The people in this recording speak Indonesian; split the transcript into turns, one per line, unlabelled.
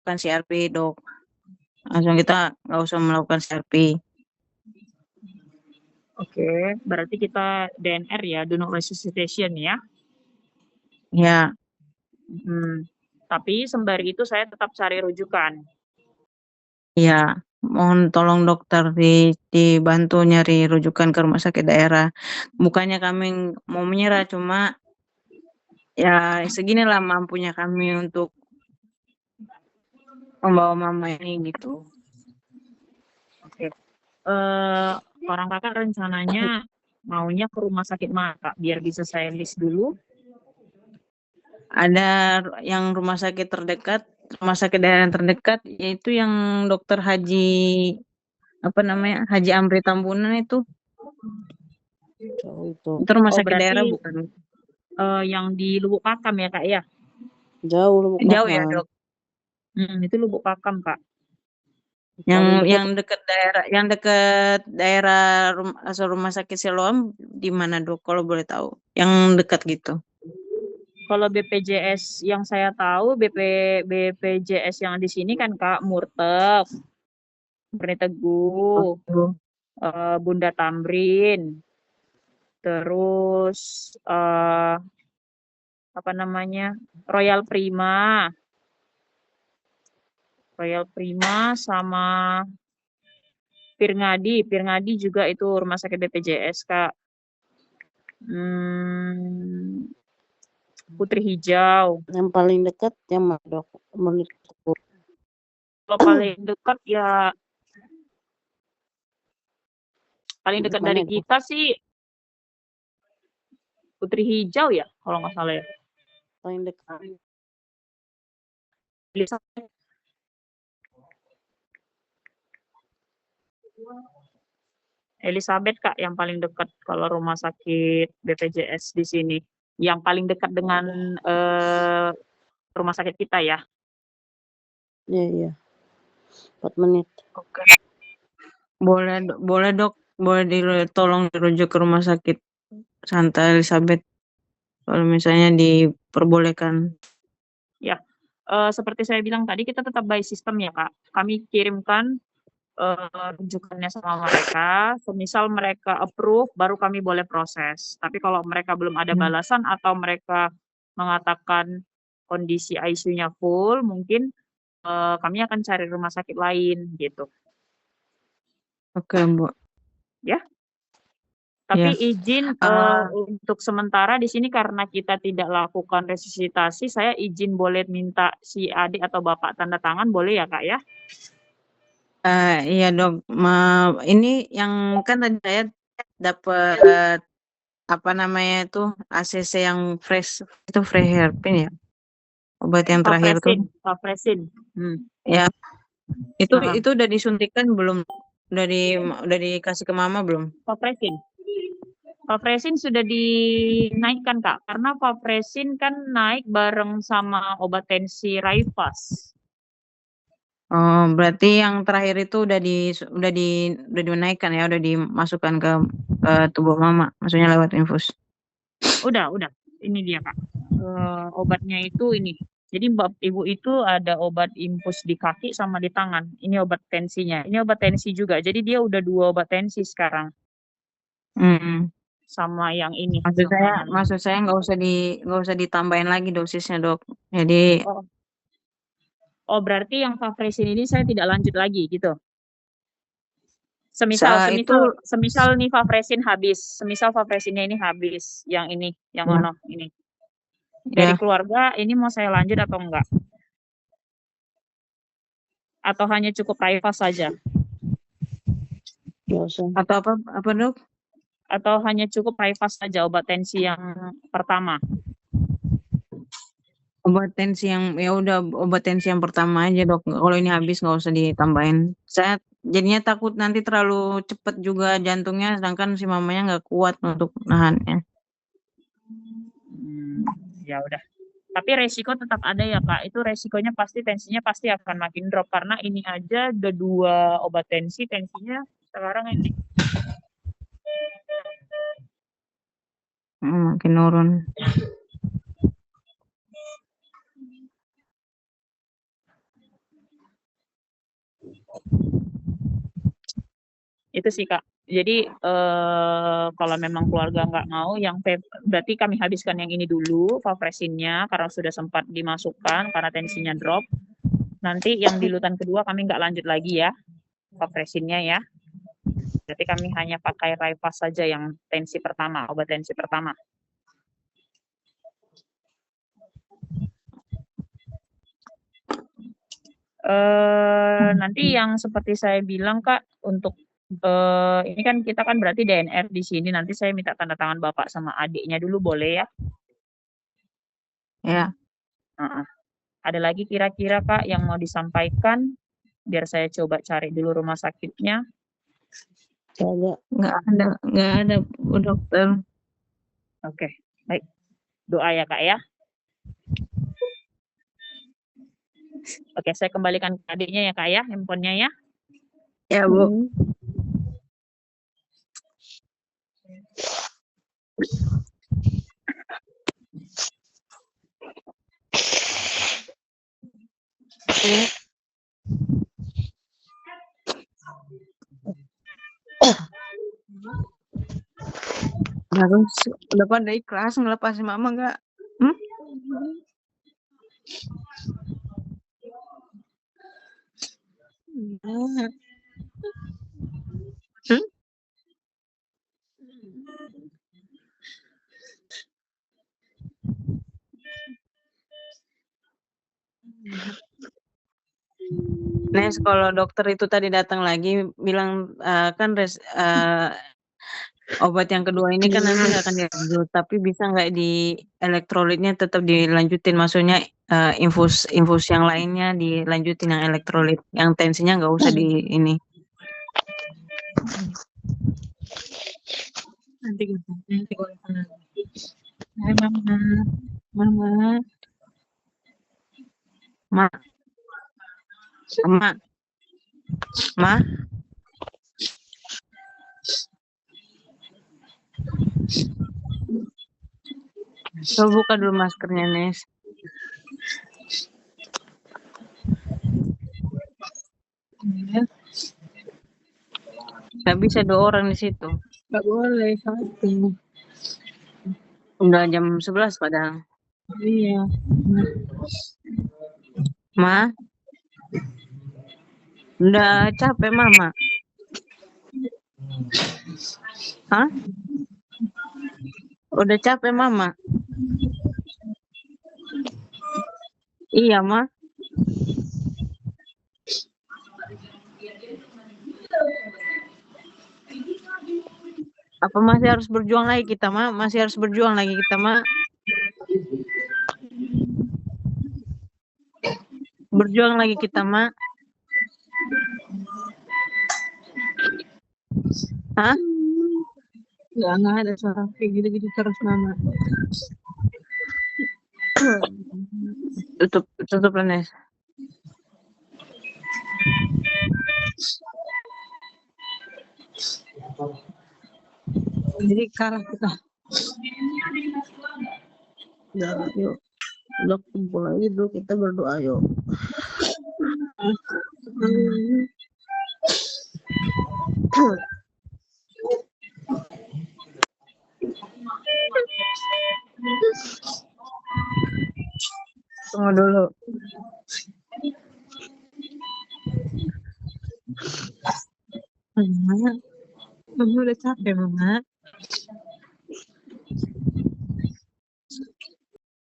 bukan CRP, Dok. Langsung kita nggak usah melakukan CRP.
Oke, berarti kita DNR ya, do not resuscitation ya.
Ya,
Tapi sembari itu saya tetap cari rujukan.
ya. Mohon tolong dokter dibantu nyari rujukan ke rumah sakit daerah. Bukannya kami mau menyerah, cuma ya seginilah mampunya kami untuk membawa mama ini gitu.
Oke. Orang kakak rencananya maunya ke rumah sakit mana kak? Biar bisa saya list dulu.
Ada yang rumah sakit terdekat, rumah sakit daerah yang terdekat, yaitu yang dokter Haji, apa namanya, Haji Amri Tambunan itu. Itu rumah sakit daerah
Berarti
bukan?
yang di Lubuk Pakam ya kak ya?
Jauh Lubuk
Jauh ya,
Pakam.
Dok?
Itu Lubuk Pakam kak.
Yang dekat daerah rumah sakit Siloam di mana, Dok? Kalau boleh tahu. Yang dekat gitu.
Kalau BPJS yang saya tahu, BPJS yang di sini kan kak Murtef, Murni Teguh, Bunda Tamrin, terus apa namanya, Royal Prima sama Pirngadi juga itu rumah sakit BPJS kak. Putri Hijau.
Yang paling dekat yang mana, Dok? Menurut
Kalau paling dekat ya paling dekat dari kita sih Putri Hijau ya, kalau nggak salah ya.
paling dekat.
Elizabeth kak yang paling dekat kalau rumah sakit BPJS di sini. Yang paling dekat dengan rumah sakit kita ya.
Iya. 4 menit.
Oke.
Boleh Dok, tolong dirujuk ke rumah sakit Santa Elizabeth kalau misalnya diperbolehkan.
Ya, seperti saya bilang tadi kita tetap by system ya kak. Kami kirimkan rujukannya sama mereka. Semisal mereka approve, baru kami boleh proses. Tapi kalau mereka belum ada balasan atau mereka mengatakan kondisi ICU-nya full, mungkin kami akan cari rumah sakit lain gitu.
Oke, Bu.
Ya. Tapi
Ya.
izin untuk sementara di sini karena kita tidak lakukan resusitasi, saya izin boleh minta si adik atau bapak tanda tangan, boleh ya kak ya?
Iya Dok, ini yang kan tadi saya dapat apa namanya itu ACC yang fresh itu fresh hairpin ya, obat yang terakhir tuh.
Pafresin.
Ya, itu udah disuntikan belum? Udah dikasih ke mama belum?
Pafresin sudah dinaikkan kak, karena Pafresin kan naik bareng sama obat tensi Raifas.
Oh, berarti yang terakhir itu udah dinaikkan ya, udah dimasukkan ke tubuh mama, maksudnya lewat infus.
Udah. Ini dia kak. Obatnya itu ini. Jadi ibu itu ada obat infus di kaki sama di tangan. Ini obat tensinya. Ini obat tensi juga. Jadi dia udah 2 obat tensi sekarang. Sama yang ini.
Maksud saya nggak usah ditambahin lagi dosisnya Dok. Jadi
berarti yang Pafresin ini saya tidak lanjut lagi gitu. Semisal nih Pafresinnya ini habis, yang ini, yang ono ini. Dari keluarga ini mau saya lanjut atau enggak? Atau hanya cukup Raifas saja?
Atau apa Dok?
Atau hanya cukup Raifas saja obat tensi yang pertama?
Obat tensi yang pertama aja Dok. Kalau ini habis nggak usah ditambahin. Saya jadinya takut nanti terlalu cepat juga jantungnya, sedangkan si mamanya nggak kuat untuk nahannya.
Ya udah. Tapi resiko tetap ada ya Kak. Itu resikonya pasti tensinya pasti akan makin drop karena ini aja ada 2 obat tensi, tensinya sekarang ini.
Makin nurun.
Itu sih, Kak. Jadi, kalau memang keluarga nggak mau yang berarti kami habiskan yang ini dulu, Vapresinnya, karena sudah sempat dimasukkan karena tensinya drop. Nanti yang di lutan kedua kami nggak lanjut lagi ya, Vapresinnya ya. Berarti kami hanya pakai Rypas saja yang tensi pertama, obat tensi pertama. Nanti yang seperti saya bilang, Kak, untuk ini kan kita kan berarti DNR di sini, nanti saya minta tanda tangan bapak sama adiknya dulu boleh ya?
Ya.
Heeh. Ada lagi kira-kira, Kak, yang mau disampaikan? Biar saya coba cari dulu rumah sakitnya.
Nggak ada, Bu Dokter.
Oke, baik. Doa ya, Kak, ya. Oke, saya kembalikan ke adiknya ya, Kak, ya, handphonenya ya.
Ya, Bu. Harus udah pada ikhlas ngelepasin mama nggak? Nes, kalau dokter itu tadi datang lagi bilang kan obat yang kedua ini kan nanti nggak akan dilanjut, tapi bisa nggak di elektrolitnya tetap dilanjutin, maksudnya infus yang lainnya dilanjutin yang elektrolit, yang tensinya nggak usah di ini. Nanti Hai mama. Ma. Coba buka dulu maskernya, Nes. Nggak bisa 2 orang di situ.
Nggak boleh, 1.
Udah jam 11 padahal.
Iya.
Ma. Udah capek mama. Hah? Udah capek mama. Iya, Ma. Apa masih harus berjuang lagi kita, Ma? Masih harus berjuang lagi kita, Ma? Berjuang lagi kita, Ma? Hah?
Nggak ada suara kayak gitu-gitu terus, Mama.
Tutup Nes.
Jadi kalah kita. Ya, yuk. Udah kumpul lagi dulu, kita berdoa yuk.
Tunggu dulu.
Mama udah capek, Mama.